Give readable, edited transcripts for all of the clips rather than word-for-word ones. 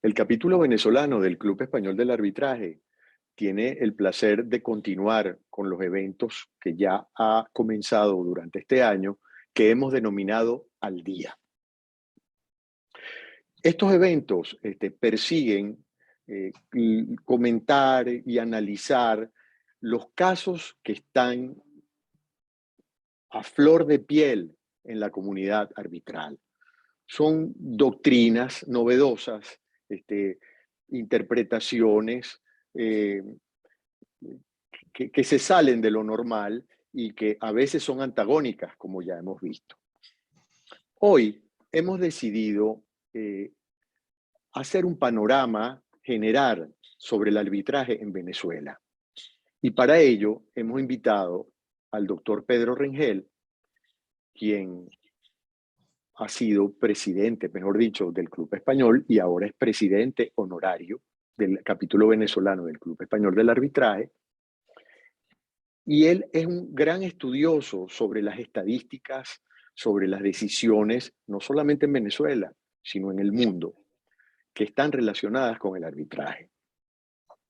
El capítulo venezolano del Club Español del Arbitraje tiene el placer de continuar con los eventos que ya ha comenzado durante este año, que hemos denominado Al Día. Estos eventos persiguen comentar y analizar los casos que están a flor de piel en la comunidad arbitral. Son doctrinas novedosas, interpretaciones eh, que se salen de lo normal y que a veces son antagónicas, como ya hemos visto. Hoy hemos decidido hacer un panorama general sobre el arbitraje en Venezuela. Y para ello hemos invitado al doctor Pedro Rengel, quien ha sido presidente, mejor dicho, del Club Español y ahora es presidente honorario del capítulo venezolano del Club Español del Arbitraje. Y él es un gran estudioso sobre las estadísticas, sobre las decisiones, no solamente en Venezuela, sino en el mundo, que están relacionadas con el arbitraje.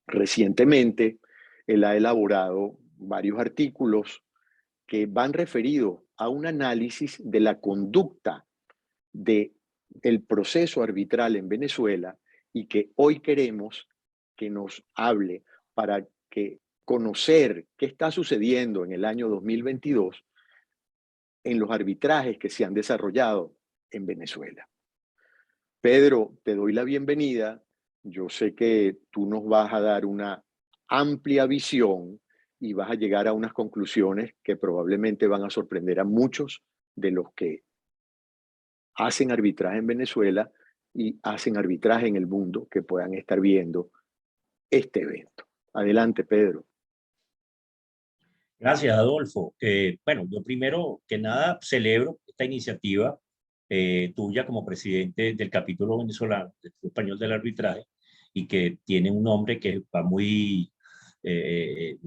Recientemente, él ha elaborado varios artículos que van referidos a un análisis de la conducta del proceso arbitral en Venezuela y que hoy queremos que nos hable para que conocer qué está sucediendo en el año 2022 en los arbitrajes que se han desarrollado en Venezuela. Pedro, te doy la bienvenida. Yo sé que tú nos vas a dar una amplia visión y vas a llegar a unas conclusiones que probablemente van a sorprender a muchos de los que hacen arbitraje en Venezuela y hacen arbitraje en el mundo que puedan estar viendo este evento. Adelante, Pedro. Gracias, Adolfo. Bueno, yo primero que nada celebro esta iniciativa tuya como presidente del capítulo venezolano del Club Español del Arbitraje y que tiene un nombre que va muy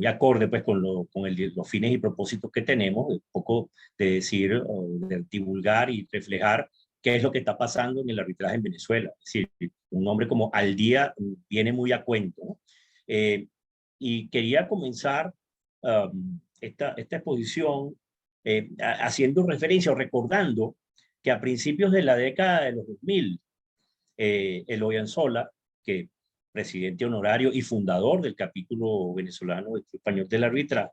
acorde pues, con los fines y propósitos que tenemos, un poco de decir, de divulgar y reflejar qué es lo que está pasando en el arbitraje en Venezuela. Es decir, un nombre como Al Día viene muy a cuento, ¿no? Y quería comenzar esta exposición haciendo referencia o recordando que a principios de la década de los 2000, Eloy Anzola, que presidente honorario y fundador del capítulo venezolano del Club Español del Arbitraje,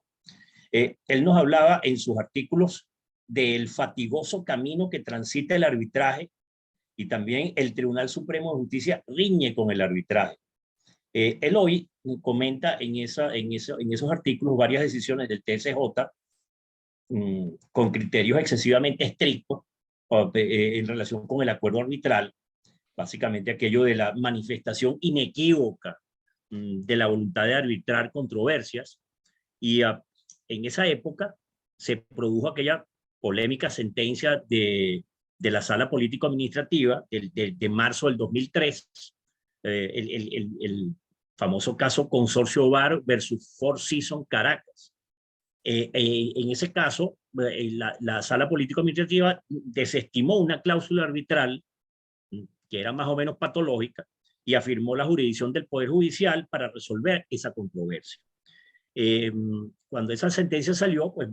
él nos hablaba en sus artículos del fatigoso camino que transita el arbitraje y también el Tribunal Supremo de Justicia riñe con el arbitraje. Eloy comenta en esos artículos varias decisiones del TSJ con criterios excesivamente estrictos en relación con el acuerdo arbitral, básicamente aquello de la manifestación inequívoca de la voluntad de arbitrar controversias. Y en esa época se produjo aquella polémica sentencia de la Sala Político-Administrativa de marzo del 2003, el famoso caso Consorcio Bar versus Four Seasons Caracas. En ese caso, la Sala Político-Administrativa desestimó una cláusula arbitral que era más o menos patológica y afirmó la jurisdicción del Poder Judicial para resolver esa controversia. Cuando esa sentencia salió, pues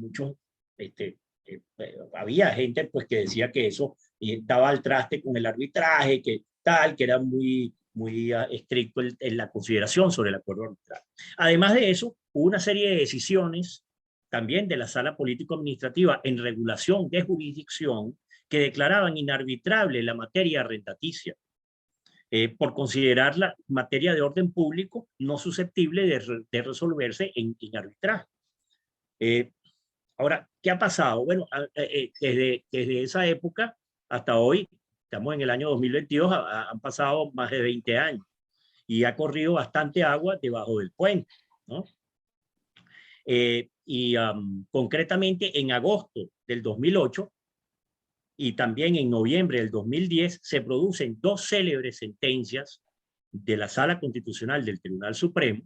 había gente pues, que decía que eso daba al traste con el arbitraje, que era muy estricto en la consideración sobre el acuerdo arbitral. Además de eso, hubo una serie de decisiones también de la Sala Político-Administrativa en regulación de jurisdicción que declaraban inarbitrable la materia arrendaticia por considerarla materia de orden público no susceptible de resolverse en arbitraje. Ahora, ¿qué ha pasado? Bueno, desde esa época hasta hoy, estamos en el año 2022, han pasado más de 20 años y ha corrido bastante agua debajo del puente, ¿no? Concretamente en agosto del 2008 y también en noviembre del 2010 se producen dos célebres sentencias de la Sala Constitucional del Tribunal Supremo.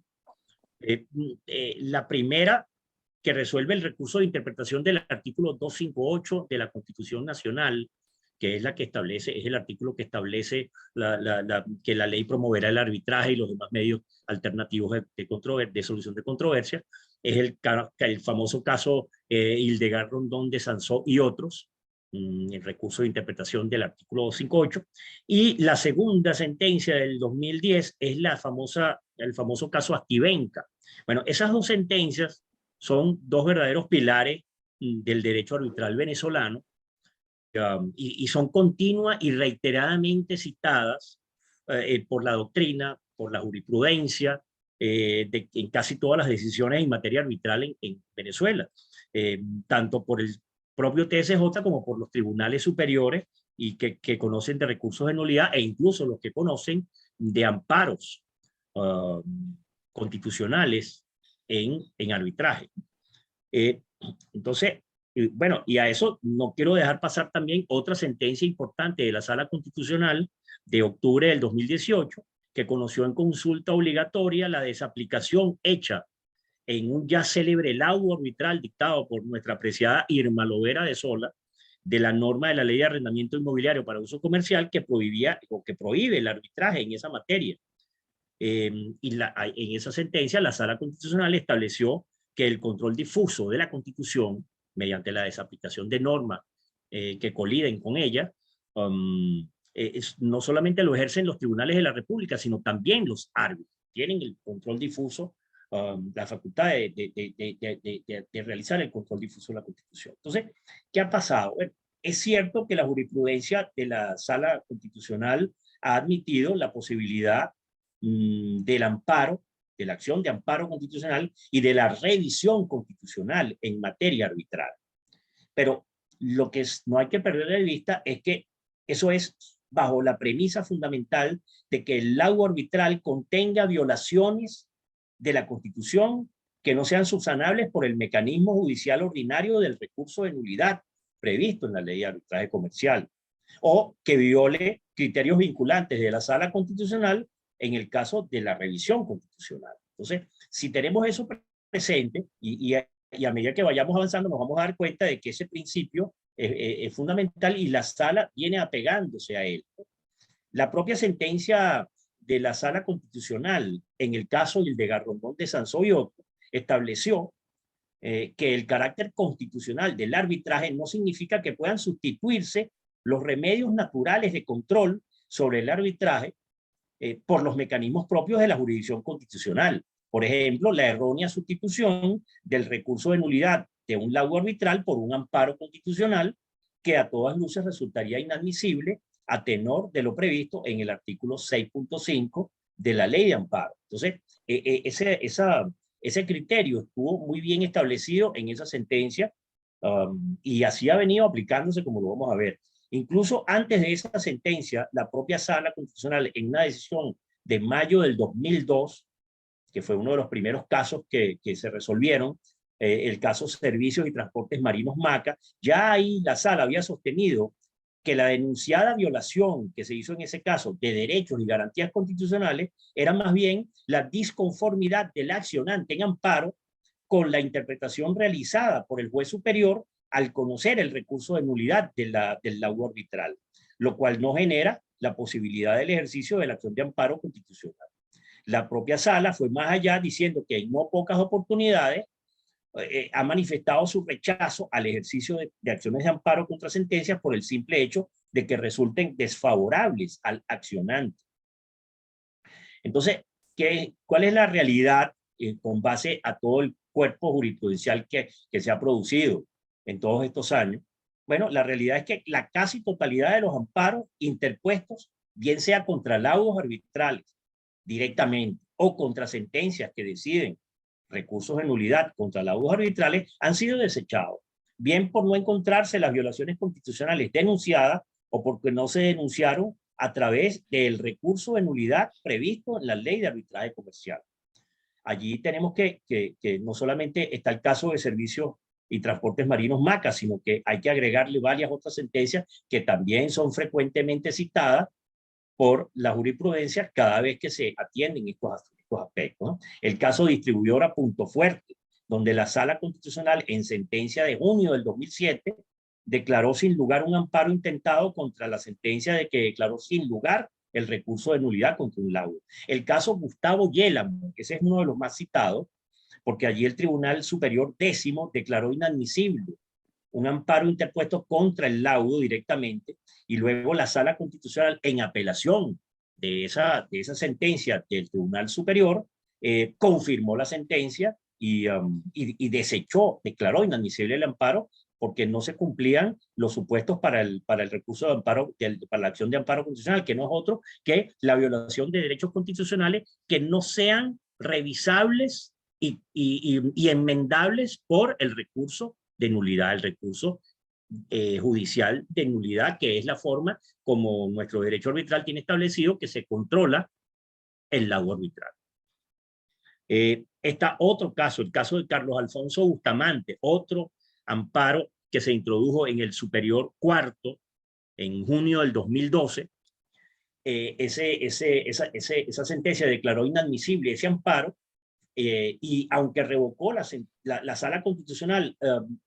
La primera, que resuelve el recurso de interpretación del artículo 258 de la Constitución Nacional que es la que establece, es el artículo que establece que la ley promoverá el arbitraje y los demás medios alternativos de solución de controversia. Es el famoso caso Hildegard Rondón de Sansó y otros, el recurso de interpretación del artículo 258. Y la segunda sentencia del 2010 es el famoso caso Astivenca. Bueno, esas dos sentencias son dos verdaderos pilares del derecho arbitral venezolano, y son continuas y reiteradamente citadas por la doctrina, por la jurisprudencia, en casi todas las decisiones en materia arbitral en Venezuela, tanto por el propio TSJ como por los tribunales superiores y que conocen de recursos de nulidad e incluso los que conocen de amparos constitucionales en arbitraje. Entonces, bueno, y a eso no quiero dejar pasar también otra sentencia importante de la Sala Constitucional de octubre del 2018, que conoció en consulta obligatoria la desaplicación hecha en un ya célebre laudo arbitral dictado por nuestra apreciada Irma Lovera de Sola, de la norma de la Ley de Arrendamiento Inmobiliario para Uso Comercial que prohibía o que prohíbe el arbitraje en esa materia. En esa sentencia, la Sala Constitucional estableció que el control difuso de la Constitución, mediante la desaplicación de normas que coliden con ella, no solamente lo ejercen los tribunales de la República, sino también los árbitros. Tienen el control difuso, la facultad de realizar el control difuso de la Constitución. Entonces, ¿qué ha pasado? Bueno, es cierto que la jurisprudencia de la Sala Constitucional ha admitido la posibilidad del amparo, de la acción de amparo constitucional y de la revisión constitucional en materia arbitral. Pero lo que no hay que perder de vista es que eso es bajo la premisa fundamental de que el laudo arbitral contenga violaciones de la Constitución que no sean subsanables por el mecanismo judicial ordinario del recurso de nulidad previsto en la Ley de Arbitraje Comercial, o que viole criterios vinculantes de la Sala Constitucional en el caso de la revisión constitucional. Entonces, si tenemos eso presente y a medida que vayamos avanzando nos vamos a dar cuenta de que ese principio es fundamental y la Sala viene apegándose a él. La propia sentencia de la Sala Constitucional en el caso Hildegard Rondón de Sansó y otros estableció que el carácter constitucional del arbitraje no significa que puedan sustituirse los remedios naturales de control sobre el arbitraje por los mecanismos propios de la jurisdicción constitucional. Por ejemplo, la errónea sustitución del recurso de nulidad de un laudo arbitral por un amparo constitucional que a todas luces resultaría inadmisible a tenor de lo previsto en el artículo 6.5 de la Ley de Amparo. Entonces, ese criterio estuvo muy bien establecido en esa sentencia y así ha venido aplicándose, como lo vamos a ver. Incluso antes de esa sentencia, la propia Sala Constitucional, en una decisión de mayo del 2002, que fue uno de los primeros casos que se resolvieron, el caso Servicios y Transportes Marinos Maca, ya ahí la Sala había sostenido que la denunciada violación que se hizo en ese caso de derechos y garantías constitucionales era más bien la disconformidad del accionante en amparo con la interpretación realizada por el juez superior al conocer el recurso de nulidad del laudo arbitral, lo cual no genera la posibilidad del ejercicio de la acción de amparo constitucional. La propia Sala fue más allá diciendo que en no pocas oportunidades ha manifestado su rechazo al ejercicio de acciones de amparo contra sentencias por el simple hecho de que resulten desfavorables al accionante. Entonces, ¿cuál es la realidad con base a todo el cuerpo jurisprudencial que se ha producido en todos estos años? Bueno, la realidad es que la casi totalidad de los amparos interpuestos, bien sea contra laudos arbitrales directamente o contra sentencias que deciden recursos de nulidad contra laudos arbitrales, han sido desechados, bien por no encontrarse las violaciones constitucionales denunciadas o porque no se denunciaron a través del recurso de nulidad previsto en la Ley de Arbitraje Comercial. Allí tenemos que no solamente está el caso de Servicios y Transportes Marinos Maca, sino que hay que agregarle varias otras sentencias que también son frecuentemente citadas por la jurisprudencia cada vez que se atienden estos aspectos, ¿no? El caso Distribuidora Punto Fuerte, donde la Sala Constitucional en sentencia de junio del 2007 declaró sin lugar un amparo intentado contra la sentencia de que declaró sin lugar el recurso de nulidad contra un laudo. El caso Gustavo Yélamo, que ese es uno de los más citados, porque allí el Tribunal Superior Décimo declaró inadmisible un amparo interpuesto contra el laudo directamente, y luego la Sala Constitucional, en apelación de esa sentencia del Tribunal Superior, confirmó la sentencia y desechó, declaró inadmisible el amparo, porque no se cumplían los supuestos para el recurso de amparo, para la acción de amparo constitucional, que no es otro que la violación de derechos constitucionales que no sean revisables y enmendables por el recurso de nulidad, el recurso judicial de nulidad, que es la forma como nuestro derecho arbitral tiene establecido que se controla el laudo arbitral. Está otro caso, el caso de Carlos Alfonso Bustamante, otro amparo que se introdujo en el Superior Cuarto en junio del 2012. Esa sentencia declaró inadmisible ese amparo, y aunque revocó la Sala Constitucional,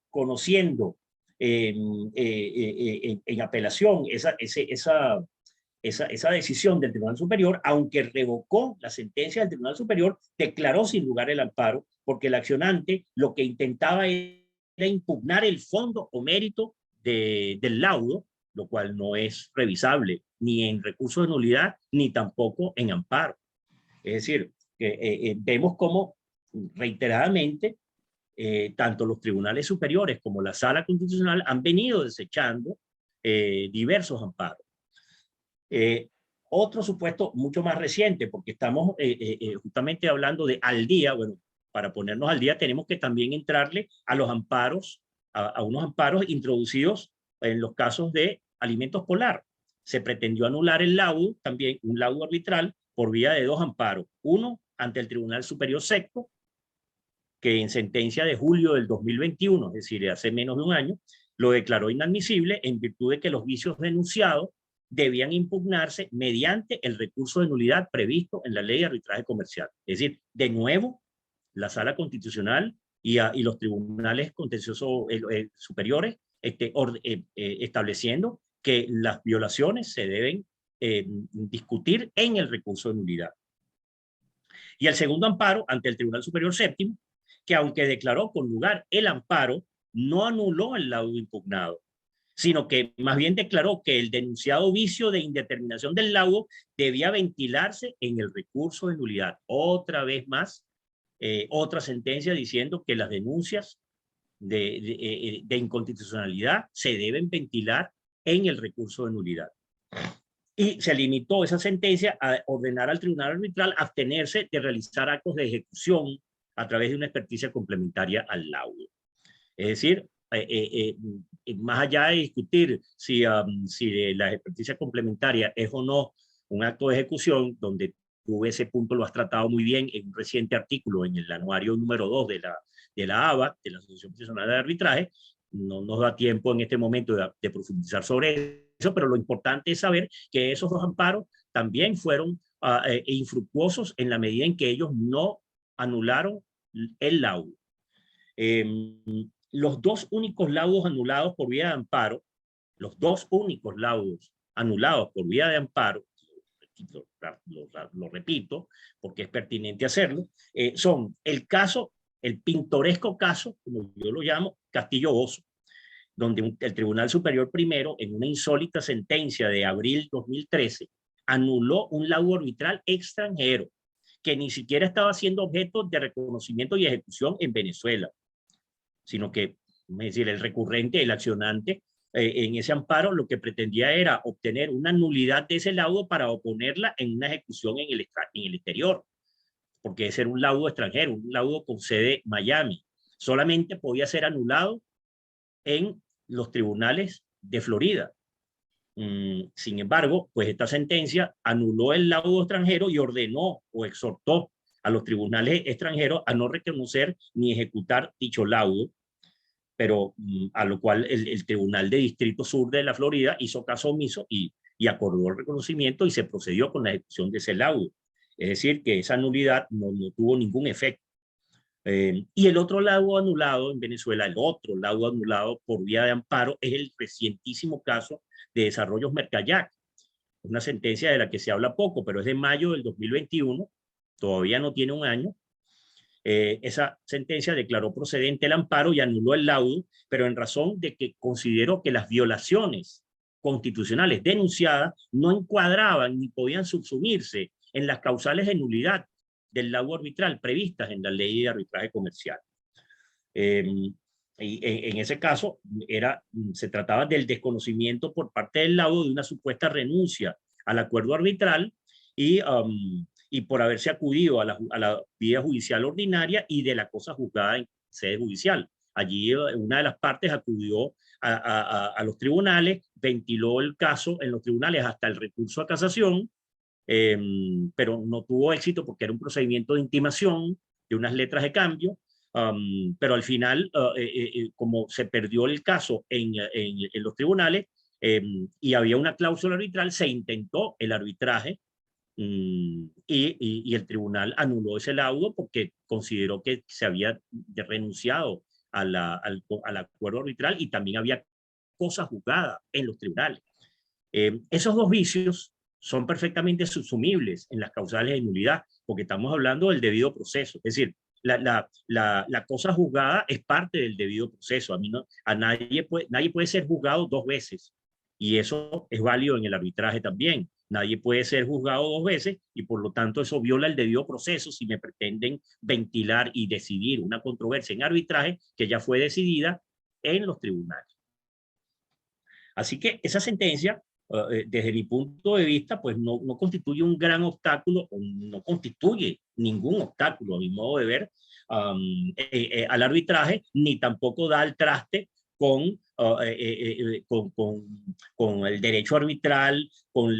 conociendo en apelación esa decisión del Tribunal Superior, aunque revocó la sentencia del Tribunal Superior, declaró sin lugar el amparo, porque el accionante lo que intentaba era impugnar el fondo o mérito del laudo, lo cual no es revisable ni en recurso de nulidad ni tampoco en amparo. Es decir, vemos cómo reiteradamente tanto los tribunales superiores como la Sala Constitucional han venido desechando diversos amparos. Otro supuesto mucho más reciente, porque estamos justamente hablando de al día. Bueno, para ponernos al día tenemos que también entrarle a los amparos, a unos amparos introducidos en los casos de Alimentos Polar. Se pretendió anular el laudo, también un laudo arbitral, por vía de dos amparos. Uno ante el Tribunal Superior Sexto, que en sentencia de julio del 2021, es decir, hace menos de un año, lo declaró inadmisible en virtud de que los vicios denunciados debían impugnarse mediante el recurso de nulidad previsto en la Ley de Arbitraje Comercial. Es decir, de nuevo, la Sala Constitucional y los tribunales contenciosos superiores estableciendo que las violaciones se deben discutir en el recurso de nulidad. Y el segundo amparo ante el Tribunal Superior Séptimo, que aunque declaró con lugar el amparo, no anuló el laudo impugnado, sino que más bien declaró que el denunciado vicio de indeterminación del laudo debía ventilarse en el recurso de nulidad. Otra vez más, otra sentencia diciendo que las denuncias de inconstitucionalidad se deben ventilar en el recurso de nulidad. Y se limitó esa sentencia a ordenar al tribunal arbitral abstenerse de realizar actos de ejecución a través de una experticia complementaria al laudo. Es decir, más allá de discutir si la experticia complementaria es o no un acto de ejecución, donde tú ese punto lo has tratado muy bien en un reciente artículo en el anuario número 2 de la ABA, de la Asociación Profesional de Arbitraje, no nos da tiempo en este momento de profundizar sobre eso, pero lo importante es saber que esos dos amparos también fueron infructuosos en la medida en que ellos no anularon el laudo. Los dos únicos laudos anulados por vía de amparo, los dos únicos laudos anulados por vía de amparo, lo repito porque es pertinente hacerlo, son el caso, el pintoresco caso, como yo lo llamo, Castillo Oso, donde el Tribunal Superior Primero, en una insólita sentencia de abril 2013, anuló un laudo arbitral extranjero que ni siquiera estaba siendo objeto de reconocimiento y ejecución en Venezuela, sino que, es decir, el recurrente, el accionante, en ese amparo lo que pretendía era obtener una nulidad de ese laudo para oponerla en una ejecución en el exterior, porque ese era un laudo extranjero, un laudo con sede Miami. Solamente podía ser anulado en los tribunales de Florida. Sin embargo, pues esta sentencia anuló el laudo extranjero y ordenó o exhortó a los tribunales extranjeros a no reconocer ni ejecutar dicho laudo, pero a lo cual el Tribunal de Distrito Sur de la Florida hizo caso omiso y acordó el reconocimiento y se procedió con la ejecución de ese laudo. Es decir, que esa nulidad no tuvo ningún efecto. Y el otro laudo anulado en Venezuela, el otro laudo anulado por vía de amparo, es el recientísimo caso de Desarrollos Mercayac, una sentencia de la que se habla poco, pero es de mayo del 2021, todavía no tiene un año. Esa sentencia declaró procedente el amparo y anuló el laudo, pero en razón de que consideró que las violaciones constitucionales denunciadas no encuadraban ni podían subsumirse en las causales de nulidad del laudo arbitral previstas en la ley de arbitraje comercial. Y en ese caso se trataba del desconocimiento por parte del laudo de una supuesta renuncia al acuerdo arbitral y por haberse acudido a la vía judicial ordinaria y de la cosa juzgada en sede judicial. Allí una de las partes acudió a los tribunales, ventiló el caso en los tribunales hasta el recurso a casación, pero no tuvo éxito porque era un procedimiento de intimación de unas letras de cambio, pero al final, como se perdió el caso en los tribunales y había una cláusula arbitral, se intentó el arbitraje y el tribunal anuló ese laudo porque consideró que se había renunciado al acuerdo arbitral y también había cosas juzgadas en los tribunales. Esos dos vicios son perfectamente subsumibles en las causales de nulidad, porque estamos hablando del debido proceso. Es decir, la cosa juzgada es parte del debido proceso. Nadie puede ser juzgado dos veces, y eso es válido en el arbitraje también. Nadie puede ser juzgado dos veces y por lo tanto eso viola el debido proceso si me pretenden ventilar y decidir una controversia en arbitraje que ya fue decidida en los tribunales. Así que esa sentencia, desde mi punto de vista, pues no constituye un gran obstáculo, o no constituye ningún obstáculo, a mi modo de ver, al arbitraje, ni tampoco da al traste con el derecho arbitral, con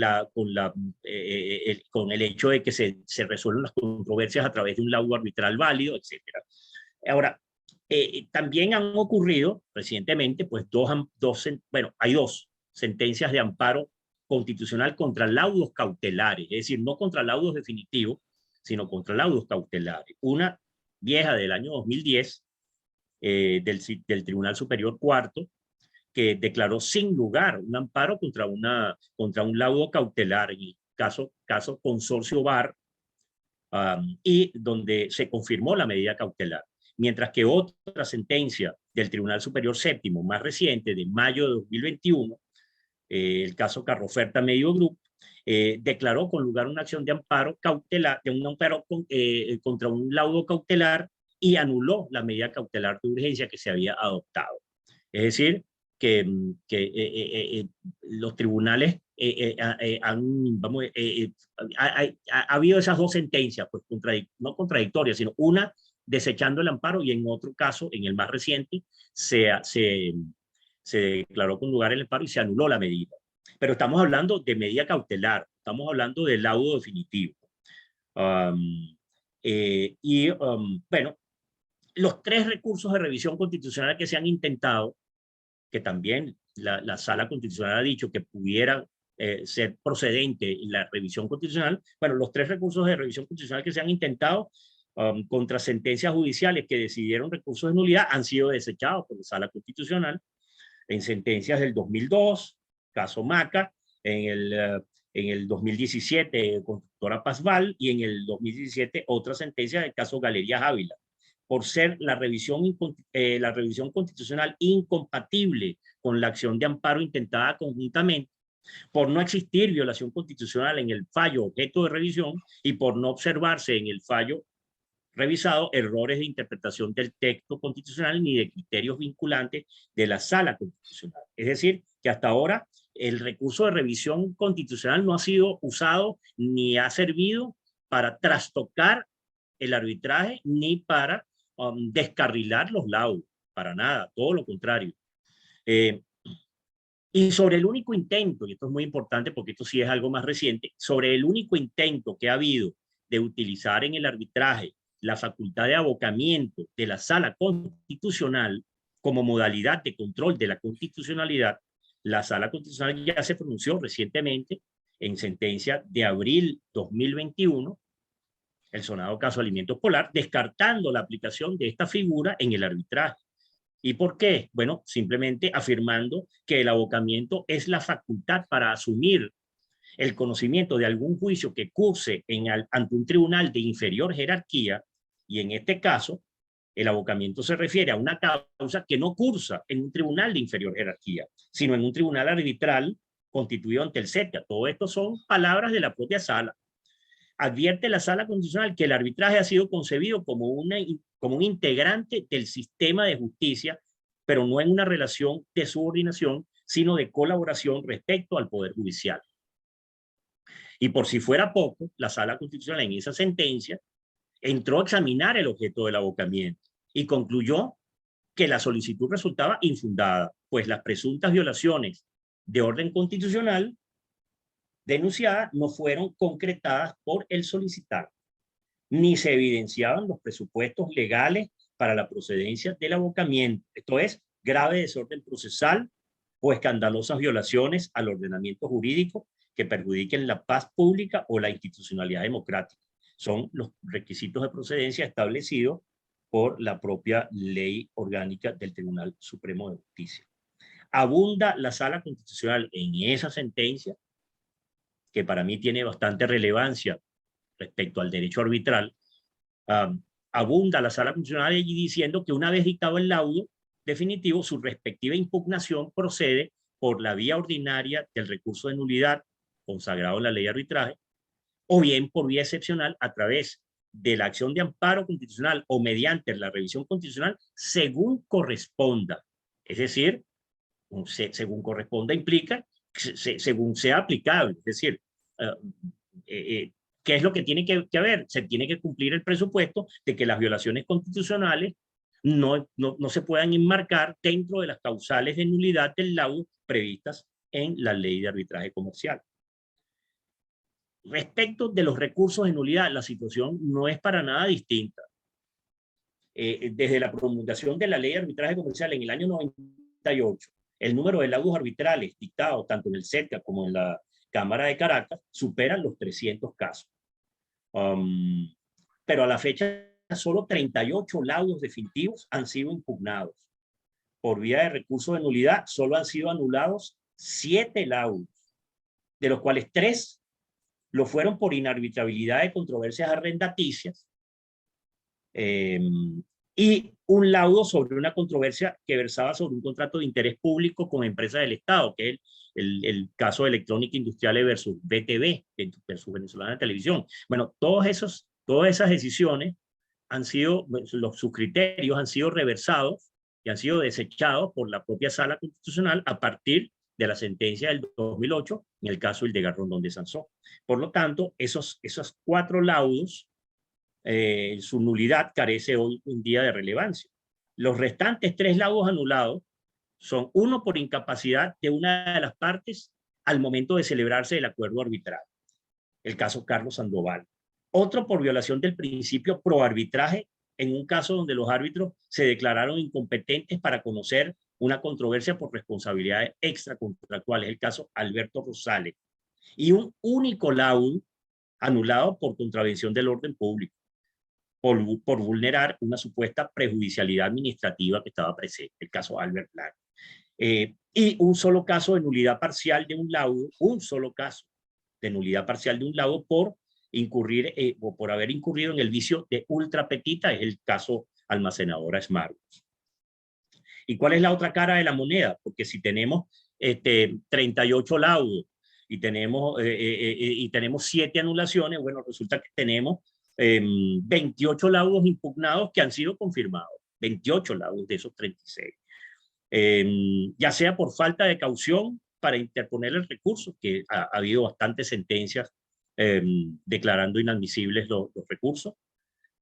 el hecho de que se resuelven las controversias a través de un laudo arbitral válido, etc. Ahora, también han ocurrido recientemente, pues hay dos sentencias de amparo constitucional contra laudos cautelares, es decir, no contra laudos definitivos, sino contra laudos cautelares. Una vieja del año 2010 del Tribunal Superior Cuarto, que declaró sin lugar un amparo contra un laudo cautelar, en el caso Consorcio Bar, y donde se confirmó la medida cautelar. Mientras que otra sentencia del Tribunal Superior Séptimo, más reciente, de mayo de 2021, el caso Carroferta Medio Group, declaró con lugar una acción de amparo cautelar, contra un laudo cautelar y anuló la medida cautelar de urgencia que se había adoptado. Es decir, que los tribunales ha habido esas dos sentencias, pues no contradictorias, sino una desechando el amparo y en otro caso, en el más reciente, se declaró con lugar el amparo y se anuló la medida. Pero estamos hablando de medida cautelar, estamos hablando de laudo definitivo. Bueno, los tres recursos de revisión constitucional que se han intentado, que también la Sala Constitucional ha dicho que pudieran ser procedente en la revisión constitucional, bueno, los tres recursos de revisión constitucional que se han intentado contra sentencias judiciales que decidieron recursos de nulidad han sido desechados por la Sala Constitucional en sentencias del 2002, caso Maca, en el 2017, Constructora Pazval, y en el 2017 otra sentencia del caso Galerías Ávila, por ser la revisión constitucional incompatible con la acción de amparo intentada conjuntamente, por no existir violación constitucional en el fallo objeto de revisión y por no observarse en el fallo revisado errores de interpretación del texto constitucional ni de criterios vinculantes de la Sala Constitucional. Es decir, que hasta ahora el recurso de revisión constitucional no ha sido usado ni ha servido para trastocar el arbitraje ni para descarrilar los laudos, para nada, todo lo contrario. Y sobre el único intento, y esto es muy importante porque esto sí es algo más reciente, sobre el único intento que ha habido de utilizar en el arbitraje la facultad de abocamiento de la Sala Constitucional como modalidad de control de la constitucionalidad, la Sala Constitucional ya se pronunció recientemente en sentencia de abril 2021 el sonado caso Alimentos Polar, descartando la aplicación de esta figura en el arbitraje. ¿Y por qué? Bueno, simplemente afirmando que el abocamiento es la facultad para asumir el conocimiento de algún juicio que curse ante un tribunal de inferior jerarquía, y en este caso, el abocamiento se refiere a una causa que no cursa en un tribunal de inferior jerarquía, sino en un tribunal arbitral constituido ante el CETIA. Todo esto son palabras de la propia sala. Advierte la sala constitucional que el arbitraje ha sido concebido como un integrante del sistema de justicia, pero no en una relación de subordinación, sino de colaboración respecto al Poder Judicial. Y por si fuera poco, la sala constitucional en esa sentencia entró a examinar el objeto del abocamiento y concluyó que la solicitud resultaba infundada, pues las presuntas violaciones de orden constitucional denunciadas no fueron concretadas por el solicitante, ni se evidenciaban los presupuestos legales para la procedencia del abocamiento. Esto es, grave desorden procesal o escandalosas violaciones al ordenamiento jurídico que perjudiquen la paz pública o la institucionalidad democrática. Son los requisitos de procedencia establecidos por la propia ley orgánica del Tribunal Supremo de Justicia. Abunda la Sala Constitucional en esa sentencia, que para mí tiene bastante relevancia respecto al derecho arbitral. Abunda la Sala Constitucional allí diciendo que una vez dictado el laudo definitivo, su respectiva impugnación procede por la vía ordinaria del recurso de nulidad consagrado en la ley de arbitraje, o bien por vía excepcional a través de la acción de amparo constitucional o mediante la revisión constitucional según corresponda. Es decir, según corresponda implica según sea aplicable. Es decir, ¿qué es lo que tiene que haber? Se tiene que cumplir el presupuesto de que las violaciones constitucionales no se puedan enmarcar dentro de las causales de nulidad del laudo previstas en la ley de arbitraje comercial. Respecto de los recursos de nulidad, la situación no es para nada distinta. Desde la promulgación de la ley de arbitraje comercial en el año 98, el número de laudos arbitrales dictados tanto en el CETIA como en la Cámara de Caracas superan los 300 casos. Pero a la fecha solo 38 laudos definitivos han sido impugnados. Por vía de recurso de nulidad solo han sido anulados 7 laudos, de los cuales 3 lo fueron por inarbitrabilidad de controversias arrendaticias, y un laudo sobre una controversia que versaba sobre un contrato de interés público con empresas del Estado, que es el caso de Electrónica Industrial versus BTV, versus Venezolana Televisión. Bueno, todas esas decisiones han sido, sus criterios han sido reversados y han sido desechados por la propia Sala Constitucional a partir de la sentencia del 2008 en el caso del de Rondón de Sansón. Por lo tanto, esos 4 laudos, su nulidad carece hoy en día de relevancia. Los restantes 3 laudos anulados son: uno por incapacidad de una de las partes al momento de celebrarse el acuerdo arbitral, el caso Carlos Sandoval; otro por violación del principio pro arbitraje, en un caso donde los árbitros se declararon incompetentes para conocer una controversia por responsabilidades extracontractuales, el caso Alberto Rosales; y un único laudo anulado por contravención del orden público, por vulnerar una supuesta prejudicialidad administrativa que estaba presente, el caso Albert Blanc. Y un solo caso de nulidad parcial de un laudo, un solo caso de nulidad parcial de un laudo por incurrir o por haber incurrido en el vicio de ultra petita, es el caso Almacenadora Smartwatch. ¿Y cuál es la otra cara de la moneda? Porque si tenemos 38 laudos y tenemos 7 anulaciones, bueno, resulta que tenemos 28 laudos impugnados que han sido confirmados, 28 laudos de esos 36. Ya sea por falta de caución para interponer el recurso, que ha habido bastantes sentencias declarando inadmisibles los recursos,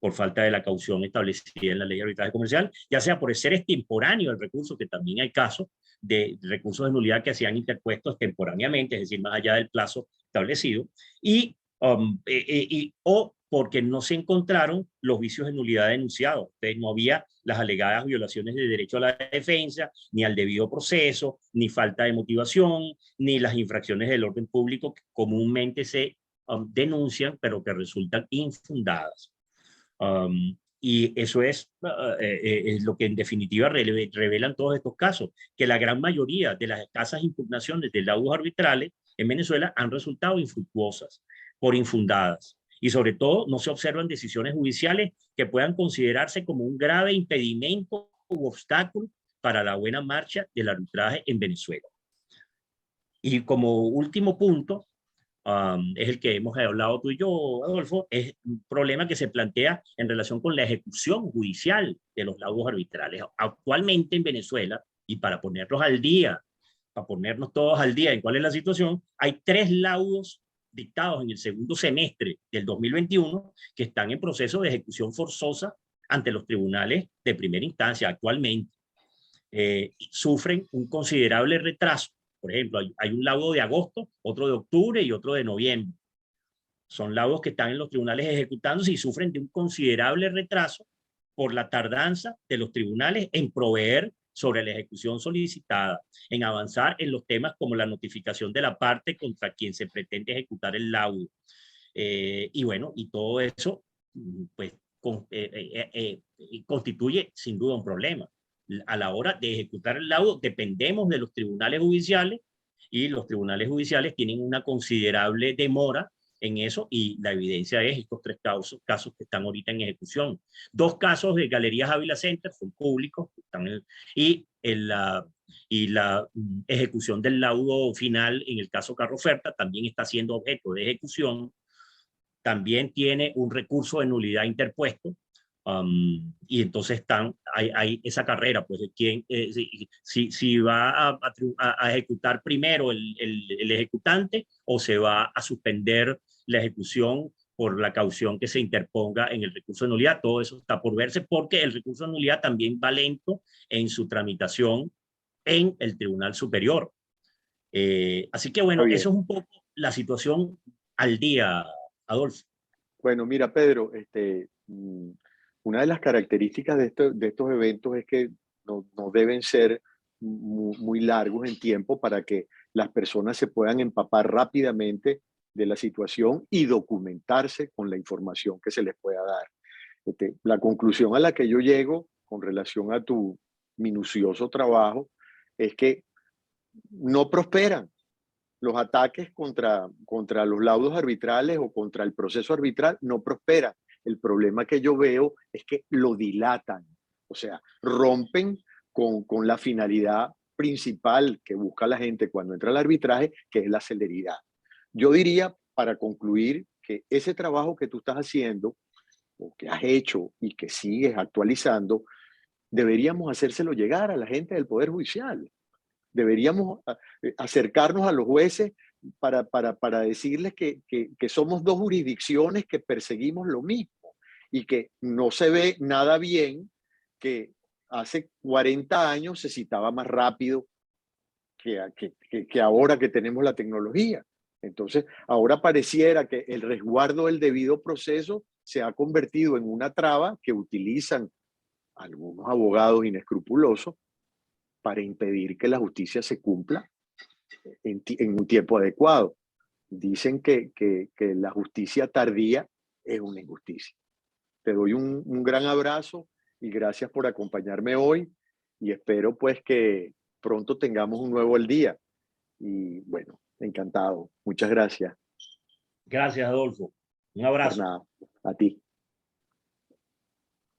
por falta de la caución establecida en la ley de arbitraje comercial, ya sea por ser extemporáneo el recurso, que también hay casos de recursos de nulidad que se han interpuesto extemporáneamente, es decir, más allá del plazo establecido, o porque no se encontraron los vicios de nulidad denunciados. Entonces no había las alegadas violaciones de derecho a la defensa, ni al debido proceso, ni falta de motivación, ni las infracciones del orden público que comúnmente se denuncian, pero que resultan infundadas. Y eso es lo que en definitiva revelan todos estos casos, que la gran mayoría de las escasas impugnaciones de laudos arbitrales en Venezuela han resultado infructuosas por infundadas. Y sobre todo no se observan decisiones judiciales que puedan considerarse como un grave impedimento u obstáculo para la buena marcha del arbitraje en Venezuela. Y como último punto, es el que hemos hablado tú y yo, Adolfo, es un problema que se plantea en relación con la ejecución judicial de los laudos arbitrales. Actualmente en Venezuela, y para ponernos al día, para ponernos todos al día en cuál es la situación, hay 3 laudos dictados en el segundo semestre del 2021 que están en proceso de ejecución forzosa ante los tribunales de primera instancia actualmente. Sufren un considerable retraso. Por ejemplo, hay un laudo de agosto, otro de octubre y otro de noviembre. Son laudos que están en los tribunales ejecutándose y sufren de un considerable retraso por la tardanza de los tribunales en proveer sobre la ejecución solicitada, en avanzar en los temas como la notificación de la parte contra quien se pretende ejecutar el laudo. Y bueno, y todo eso pues, constituye sin duda un problema. A la hora de ejecutar el laudo dependemos de los tribunales judiciales y los tribunales judiciales tienen una considerable demora en eso y la evidencia es estos 3 casos que están ahorita en ejecución. 2 casos de Galerías Ávila Center son públicos y la ejecución del laudo final en el caso Carroferta también está siendo objeto de ejecución. También tiene un recurso de nulidad interpuesto. Y entonces hay esa carrera, pues, de quién, si va a ejecutar primero el ejecutante o se va a suspender la ejecución por la caución que se interponga en el recurso de nulidad. Todo eso está por verse porque el recurso de nulidad también va lento en su tramitación en el Tribunal Superior. Así que bueno, eso es un poco la situación al día, Adolfo. Bueno, mira, Pedro, una de las características de estos eventos es que no deben ser muy largos en tiempo para que las personas se puedan empapar rápidamente de la situación y documentarse con la información que se les pueda dar. La conclusión a la que yo llego con relación a tu minucioso trabajo es que no prosperan los ataques contra los laudos arbitrales o contra el proceso arbitral, no prosperan. El problema que yo veo es que lo dilatan, o sea, rompen con la finalidad principal que busca la gente cuando entra al arbitraje, que es la celeridad. Yo diría, para concluir, que ese trabajo que tú estás haciendo, o que has hecho y que sigues actualizando, deberíamos hacérselo llegar a la gente del Poder Judicial. Deberíamos acercarnos a los jueces para decirles que somos 2 jurisdicciones que perseguimos lo mismo y que no se ve nada bien que hace 40 años se citaba más rápido que ahora que tenemos la tecnología. Entonces, ahora pareciera que el resguardo del debido proceso se ha convertido en una traba que utilizan algunos abogados inescrupulosos para impedir que la justicia se cumpla en un tiempo adecuado. Dicen que la justicia tardía es una injusticia. Te doy un gran abrazo y gracias por acompañarme hoy y espero pues que pronto tengamos un nuevo El Día. Y bueno, encantado. Muchas gracias. Gracias, Adolfo. Un Por abrazo. nada, a ti.